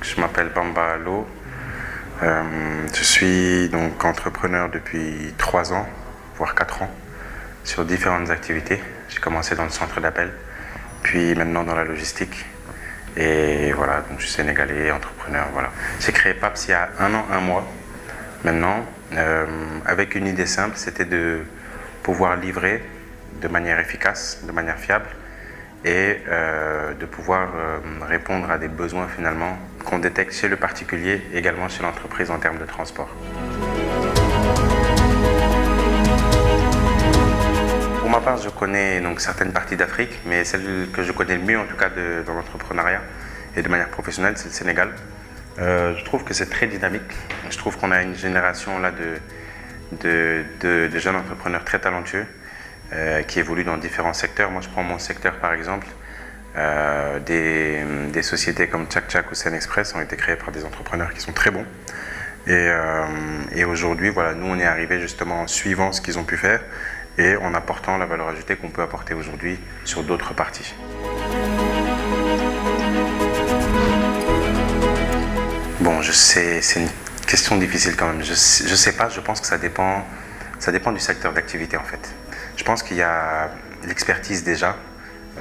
Donc, je m'appelle Bamba Allo. Je suis donc entrepreneur depuis 3 ans, voire 4 ans, sur différentes activités. J'ai commencé dans le centre d'appel, puis maintenant dans la logistique. Et voilà, donc je suis sénégalais, entrepreneur, voilà. J'ai créé PAPS il y a 1 an, 1 mois maintenant, avec une idée simple, c'était de pouvoir livrer de manière efficace, de manière fiable, et de pouvoir répondre à des besoins finalement qu'on détecte chez le particulier, également chez l'entreprise en termes de transport. Pour ma part, je connais donc certaines parties d'Afrique, mais celle que je connais le mieux en tout cas dans l'entrepreneuriat et de manière professionnelle, c'est le Sénégal. Je trouve que c'est très dynamique. Je trouve qu'on a une génération là de jeunes entrepreneurs très talentueux qui évoluent dans différents secteurs. Moi, je prends mon secteur par exemple. Des sociétés comme Tchak Tchak ou Sen Express ont été créées par des entrepreneurs qui sont très bons. Et aujourd'hui, voilà, nous, on est arrivé justement en suivant ce qu'ils ont pu faire et en apportant la valeur ajoutée qu'on peut apporter aujourd'hui sur d'autres parties. Bon, je sais, c'est une question difficile quand même. Je sais pas, je pense que ça dépend du secteur d'activité en fait. Je pense qu'il y a l'expertise déjà,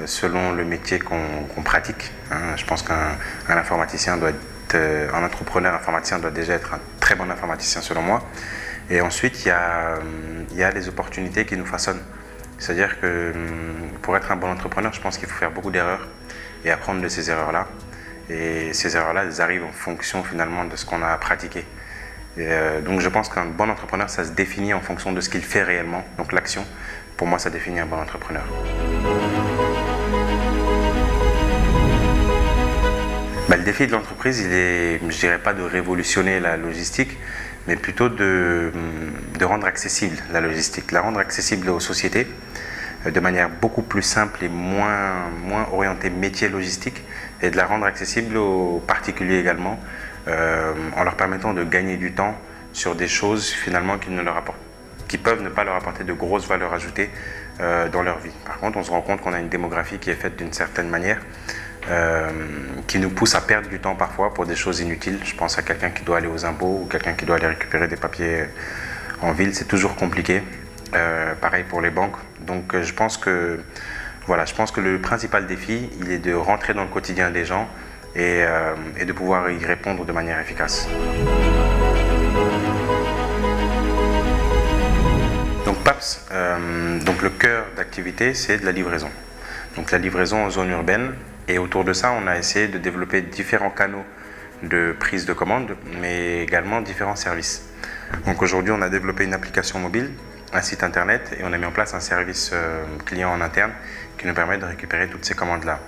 selon le métier qu'on pratique. Je pense qu'un informaticien doit être, un entrepreneur informaticien doit déjà être un très bon informaticien selon moi. Et ensuite, il y a les opportunités qui nous façonnent. C'est-à-dire que pour être un bon entrepreneur, je pense qu'il faut faire beaucoup d'erreurs et apprendre de ces erreurs-là. Et ces erreurs-là, elles arrivent en fonction finalement de ce qu'on a pratiqué. Donc je pense qu'un bon entrepreneur, ça se définit en fonction de ce qu'il fait réellement. Donc l'action, pour moi, ça définit un bon entrepreneur. Le défi de l'entreprise, il est, je dirais pas de révolutionner la logistique, mais plutôt de rendre accessible la logistique, la rendre accessible aux sociétés de manière beaucoup plus simple et moins orientée métier logistique, et de la rendre accessible aux particuliers également, en leur permettant de gagner du temps sur des choses finalement qui peuvent ne pas leur apporter de grosses valeurs ajoutées dans leur vie. Par contre, on se rend compte qu'on a une démographie qui est faite d'une certaine manière, qui nous pousse à perdre du temps parfois pour des choses inutiles. Je pense à quelqu'un qui doit aller aux impôts ou quelqu'un qui doit aller récupérer des papiers en ville, c'est toujours compliqué. Pareil pour les banques. Donc je pense que le principal défi, il est de rentrer dans le quotidien des gens et de pouvoir y répondre de manière efficace. Donc PAPS, donc le cœur d'activité, c'est de la livraison. Donc la livraison en zone urbaine. Et autour de ça, on a essayé de développer différents canaux de prise de commande, mais également différents services. Donc aujourd'hui, on a développé une application mobile, un site internet, et on a mis en place un service client en interne qui nous permet de récupérer toutes ces commandes-là.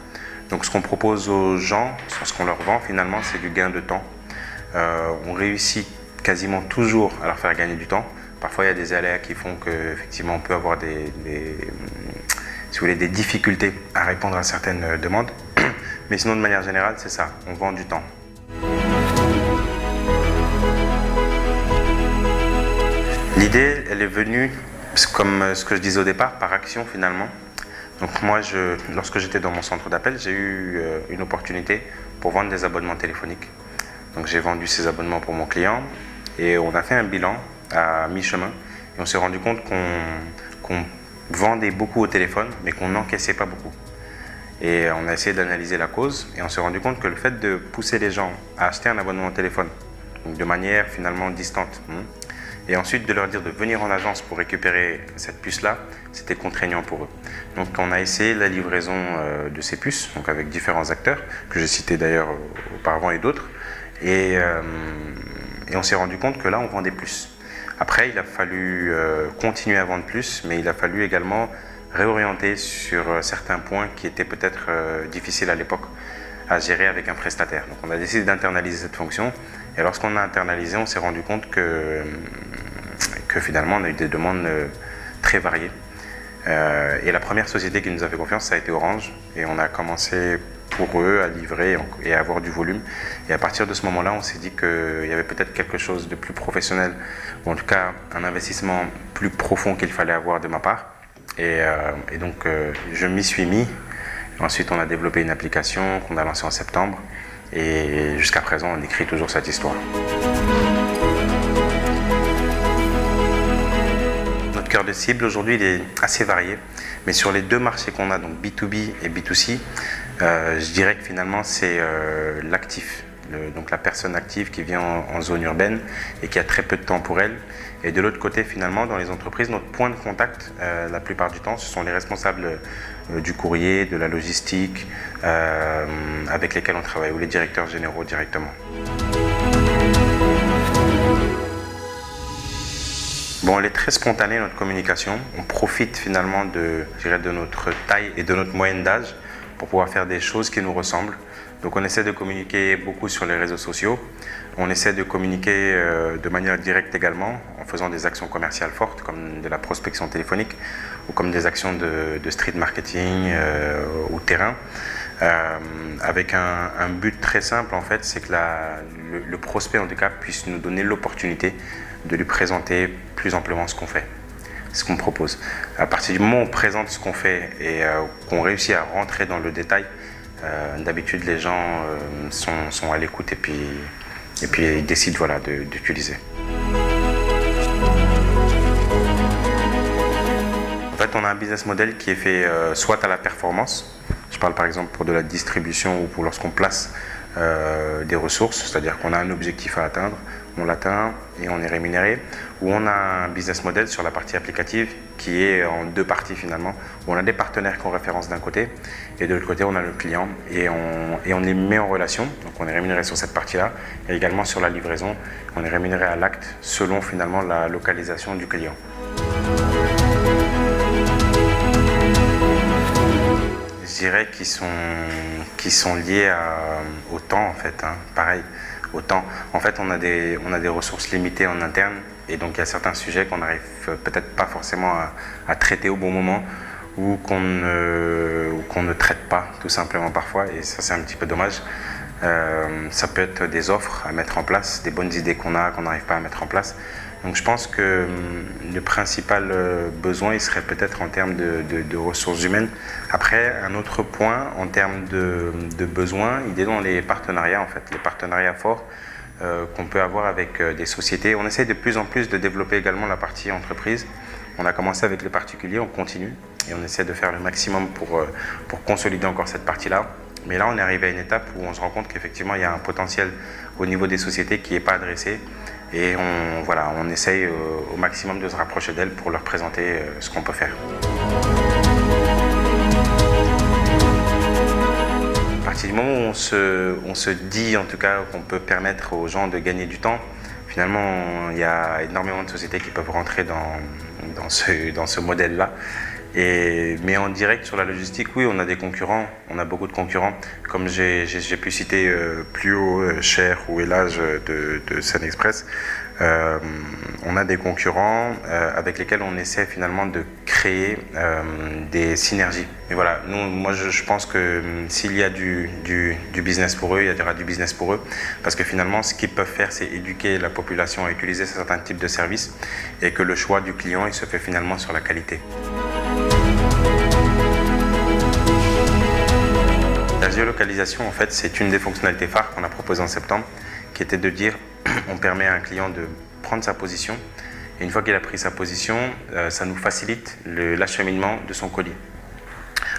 Donc ce qu'on propose aux gens, ce qu'on leur vend finalement, c'est du gain de temps. On réussit quasiment toujours à leur faire gagner du temps. Parfois, il y a des aléas qui font qu'effectivement, on peut avoir si vous voulez, des difficultés à répondre à certaines demandes. Mais sinon, de manière générale, c'est ça, on vend du temps. L'idée, elle est venue, comme ce que je disais au départ, par action finalement. Donc moi, lorsque j'étais dans mon centre d'appel, j'ai eu une opportunité pour vendre des abonnements téléphoniques. Donc j'ai vendu ces abonnements pour mon client et on a fait un bilan à mi-chemin. Et on s'est rendu compte qu'on vendait beaucoup au téléphone, mais qu'on n'encaissait pas beaucoup. Et on a essayé d'analyser la cause et on s'est rendu compte que le fait de pousser les gens à acheter un abonnement au téléphone, donc de manière finalement distante, et ensuite de leur dire de venir en agence pour récupérer cette puce-là, c'était contraignant pour eux. Donc on a essayé la livraison de ces puces, donc avec différents acteurs, que j'ai cités d'ailleurs auparavant et d'autres, et on s'est rendu compte que là on vendait plus. Après, il a fallu continuer à vendre plus, mais il a fallu également réorienter sur certains points qui étaient peut-être difficiles à l'époque à gérer avec un prestataire. Donc on a décidé d'internaliser cette fonction, et lorsqu'on a internalisé, on s'est rendu compte que finalement on a eu des demandes très variées. Et la première société qui nous a fait confiance, ça a été Orange, et on a commencé pour eux à livrer et à avoir du volume. Et à partir de ce moment-là, on s'est dit qu'il y avait peut-être quelque chose de plus professionnel, ou en tout cas un investissement plus profond qu'il fallait avoir de ma part. Et donc je m'y suis mis. Ensuite, on a développé une application qu'on a lancée en septembre. Et jusqu'à présent, on écrit toujours cette histoire. Notre cœur de cible aujourd'hui, il est assez varié. Mais sur les deux marchés qu'on a, donc B2B et B2C, je dirais que finalement, c'est l'actif. Donc la personne active qui vient en zone urbaine et qui a très peu de temps pour elle. Et de l'autre côté, finalement, dans les entreprises, notre point de contact, la plupart du temps, ce sont les responsables du courrier, de la logistique, avec lesquels on travaille, ou les directeurs généraux directement. Bon, elle est très spontanée, notre communication. On profite finalement de notre taille et de notre moyenne d'âge pour pouvoir faire des choses qui nous ressemblent. Donc on essaie de communiquer beaucoup sur les réseaux sociaux. On essaie de communiquer de manière directe également, en faisant des actions commerciales fortes, comme de la prospection téléphonique, ou comme des actions de street marketing ou terrain, avec un but très simple en fait, c'est que le prospect en tout cas puisse nous donner l'opportunité de lui présenter plus amplement ce qu'on fait, ce qu'on propose. À partir du moment où on présente ce qu'on fait et qu'on réussit à rentrer dans le détail, d'habitude les gens sont à l'écoute et puis ils décident voilà, d'utiliser. En fait, on a un business model qui est fait soit à la performance, je parle par exemple pour de la distribution ou pour lorsqu'on place des ressources, c'est-à-dire qu'on a un objectif à atteindre, on l'atteint et on est rémunéré, ou on a un business model sur la partie applicative qui est en deux parties finalement, où on a des partenaires qu'on référence d'un côté et de l'autre côté on a le client et on les met en relation, donc on est rémunéré sur cette partie-là et également sur la livraison, on est rémunéré à l'acte selon finalement la localisation du client. Je dirais qu'ils sont liés au temps en fait, hein. Pareil, au temps. En fait, on a des ressources limitées en interne et donc il y a certains sujets qu'on n'arrive peut-être pas forcément à traiter au bon moment ou qu'on ne traite pas tout simplement parfois et ça c'est un petit peu dommage. Ça peut être des offres à mettre en place, des bonnes idées qu'on n'arrive pas à mettre en place. Donc je pense que le principal besoin, il serait peut-être en termes de ressources humaines. Après, un autre point en termes de besoins, il est dans les partenariats en fait, les partenariats forts qu'on peut avoir avec des sociétés. On essaie de plus en plus de développer également la partie entreprise. On a commencé avec les particuliers, on continue et on essaie de faire le maximum pour consolider encore cette partie-là. Mais là, on est arrivé à une étape où on se rend compte qu'effectivement, il y a un potentiel au niveau des sociétés qui n'est pas adressé. Et on essaye au maximum de se rapprocher d'elles pour leur présenter ce qu'on peut faire. À partir du moment où on se dit en tout cas qu'on peut permettre aux gens de gagner du temps, finalement il y a énormément de sociétés qui peuvent rentrer dans ce modèle-là. Mais en direct sur la logistique, oui, on a des concurrents, on a beaucoup de concurrents. Comme j'ai pu citer plus haut Cher ou Elage de Sun Express, on a des concurrents avec lesquels on essaie finalement de créer des synergies. Et voilà, moi je pense que s'il y a du business pour eux, il y aura du business pour eux. Parce que finalement, ce qu'ils peuvent faire, c'est éduquer la population à utiliser certains types de services et que le choix du client, il se fait finalement sur la qualité. La géolocalisation, en fait, c'est une des fonctionnalités phares qu'on a proposées en septembre, qui était de dire on permet à un client de prendre sa position et une fois qu'il a pris sa position, ça nous facilite l'acheminement de son colis.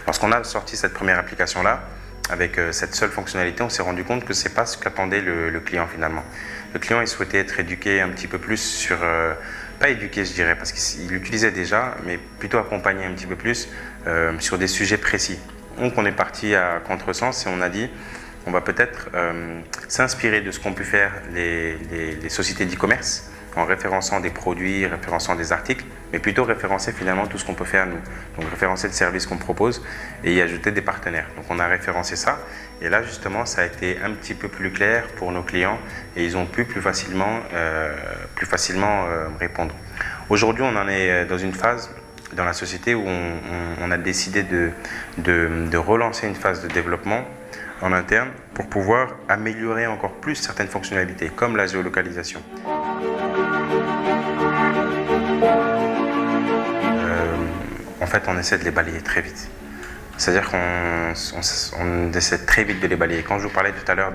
Lorsqu'on a sorti cette première application-là, avec cette seule fonctionnalité, on s'est rendu compte que ce n'est pas ce qu'attendait le client finalement. Le client, il souhaitait être éduqué un petit peu plus sur... pas éduqué, je dirais, parce qu'il l'utilisait déjà, mais plutôt accompagné un petit peu plus sur des sujets précis. Donc on est parti à contresens et on a dit on va peut-être s'inspirer de ce qu'ont pu faire les sociétés d'e-commerce en référençant des produits, référençant des articles, mais plutôt référencer finalement tout ce qu'on peut faire nous. Donc référencer le service qu'on propose et y ajouter des partenaires. Donc on a référencé ça et là justement ça a été un petit peu plus clair pour nos clients et ils ont pu plus facilement répondre. Aujourd'hui on en est dans une phase dans la société où on a décidé de relancer une phase de développement en interne pour pouvoir améliorer encore plus certaines fonctionnalités comme la géolocalisation. En fait, on essaie de les balayer très vite. C'est-à-dire qu'on essaie très vite de les balayer. Quand je vous parlais tout à l'heure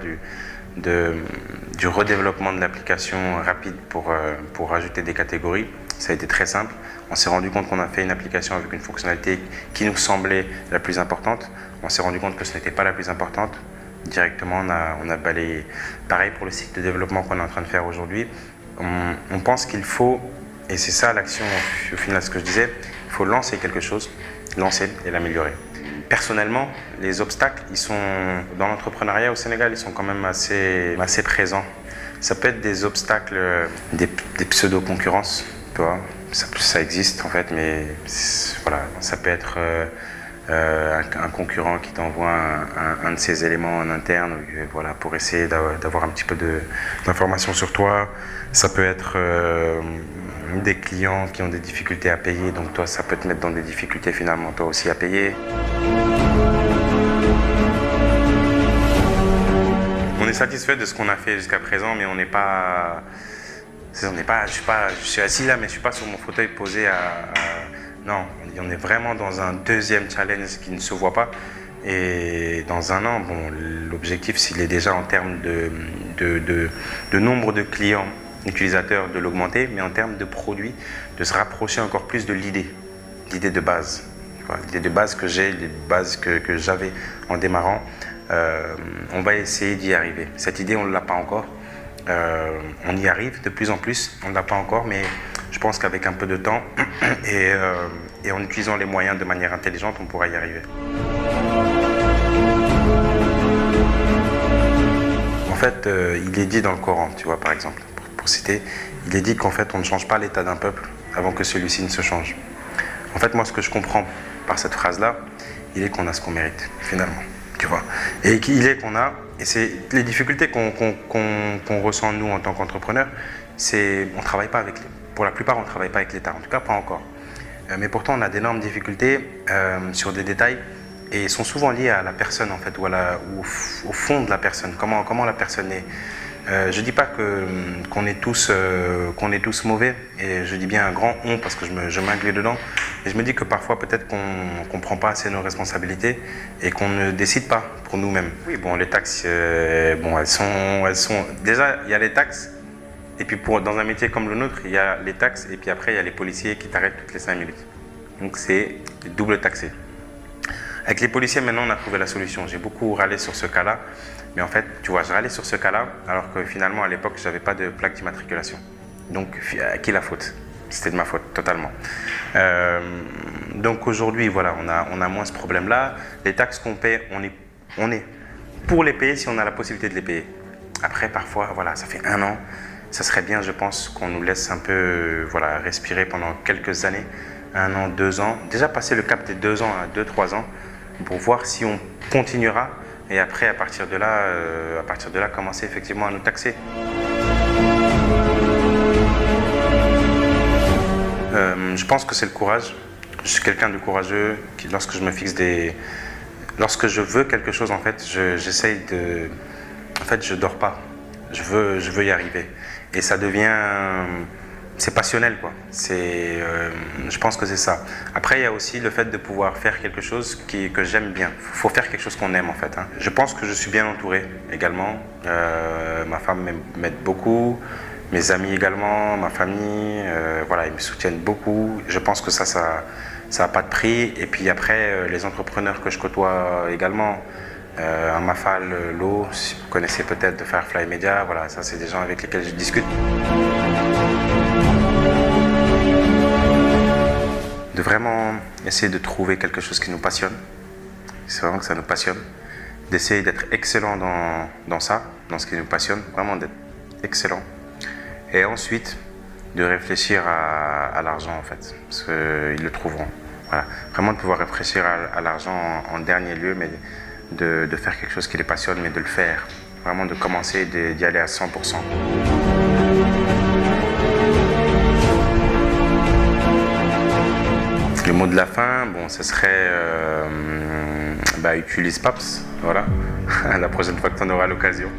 du redéveloppement de l'application rapide pour rajouter des catégories, ça a été très simple. On s'est rendu compte qu'on a fait une application avec une fonctionnalité qui nous semblait la plus importante. On s'est rendu compte que ce n'était pas la plus importante. Directement, on a balayé. Pareil pour le cycle de développement qu'on est en train de faire aujourd'hui. On pense qu'il faut, et c'est ça l'action au final, ce que je disais, il faut lancer quelque chose, lancer et l'améliorer. Personnellement, les obstacles, ils sont dans l'entrepreneuriat au Sénégal, ils sont quand même assez présents. Ça peut être des obstacles, des pseudo-concurrences, tu vois. Ça existe en fait, mais voilà, ça peut être un concurrent qui t'envoie un de ses éléments en interne, voilà, pour essayer d'avoir un petit peu d'informations sur toi. Ça peut être des clients qui ont des difficultés à payer, donc toi, ça peut te mettre dans des difficultés finalement, toi aussi, à payer. On est satisfait de ce qu'on a fait jusqu'à présent, mais on n'est pas... Je suis assis là, mais je ne suis pas sur mon fauteuil posé non, on est vraiment dans un deuxième challenge qui ne se voit pas. Et dans un an, bon, l'objectif, s'il est déjà en termes de nombre de clients utilisateurs, de l'augmenter, mais en termes de produits, de se rapprocher encore plus de l'idée de base. Voilà, l'idée de base que j'ai, l'idée de base que j'avais en démarrant. On va essayer d'y arriver. Cette idée, on ne l'a pas encore. On y arrive de plus en plus, on ne l'a pas encore, mais je pense qu'avec un peu de temps et en utilisant les moyens de manière intelligente, on pourra y arriver. En fait, il est dit dans le Coran, tu vois, par exemple, pour citer, il est dit qu'en fait, on ne change pas l'état d'un peuple avant que celui-ci ne se change. En fait, moi, ce que je comprends par cette phrase-là, il est qu'on a ce qu'on mérite, finalement, tu vois. Et il est qu'on a... Et c'est les difficultés qu'on ressent nous en tant qu'entrepreneurs, c'est on travaille pas avec, pour la plupart on ne travaille pas avec l'État, en tout cas pas encore. Mais pourtant on a d'énormes difficultés sur des détails et sont souvent liés à la personne en fait, ou au fond de la personne, comment la personne est. Je dis pas qu'on est tous mauvais, et je dis bien un grand on parce que je m'inclus dedans. Et je me dis que parfois peut-être qu'on ne prend pas assez nos responsabilités et qu'on ne décide pas pour nous-mêmes. Oui, bon, les taxes, bon, elles sont... Déjà, il y a les taxes, et puis dans un métier comme le nôtre, il y a les taxes, et puis après, il y a les policiers qui t'arrêtent toutes les 5 minutes. Donc c'est double taxé. Avec les policiers, maintenant, on a trouvé la solution. J'ai beaucoup râlé sur ce cas-là, mais en fait, tu vois, je râlais sur ce cas-là, alors que finalement, à l'époque, je n'avais pas de plaque d'immatriculation. Donc, à qui la faute ? C'était de ma faute, totalement. Donc aujourd'hui, voilà, on a moins ce problème-là. Les taxes qu'on paie, on est pour les payer si on a la possibilité de les payer. Après, parfois, voilà, ça fait 1 an. Ça serait bien, je pense, qu'on nous laisse un peu voilà, respirer pendant quelques années. 1 an, 2 ans. Déjà passer le cap des 2 ans à 2-3 ans pour voir si on continuera. Et après, à partir de là, commencer effectivement à nous taxer. Je pense que c'est le courage. Je suis quelqu'un de courageux qui, lorsque je me fixe lorsque je veux quelque chose, en fait, j'essaye de... En fait, je dors pas. Je veux y arriver. Et ça devient... C'est passionnel, quoi. Je pense que c'est ça. Après, il y a aussi le fait de pouvoir faire quelque chose que j'aime bien. Il faut faire quelque chose qu'on aime, en fait. Hein. Je pense que je suis bien entouré, également. Ma femme m'aide beaucoup. Mes amis également, ma famille, voilà, ils me soutiennent beaucoup. Je pense que ça n'a pas de prix. Et puis après, les entrepreneurs que je côtoie également, Mafal, Lo, si vous connaissez peut-être de Firefly Media, voilà, ça c'est des gens avec lesquels je discute. De vraiment essayer de trouver quelque chose qui nous passionne. C'est vraiment que ça nous passionne. D'essayer d'être excellent dans ça, dans ce qui nous passionne, vraiment d'être excellent. Et ensuite, de réfléchir à l'argent, en fait, parce qu'ils le trouveront. Voilà. Vraiment de pouvoir réfléchir à l'argent en dernier lieu, mais de faire quelque chose qui les passionne, mais de le faire. Vraiment de commencer, d'y aller à 100%. Le mot de la fin, bon, ce serait utilise PAPS, voilà, la prochaine fois que tu en auras l'occasion.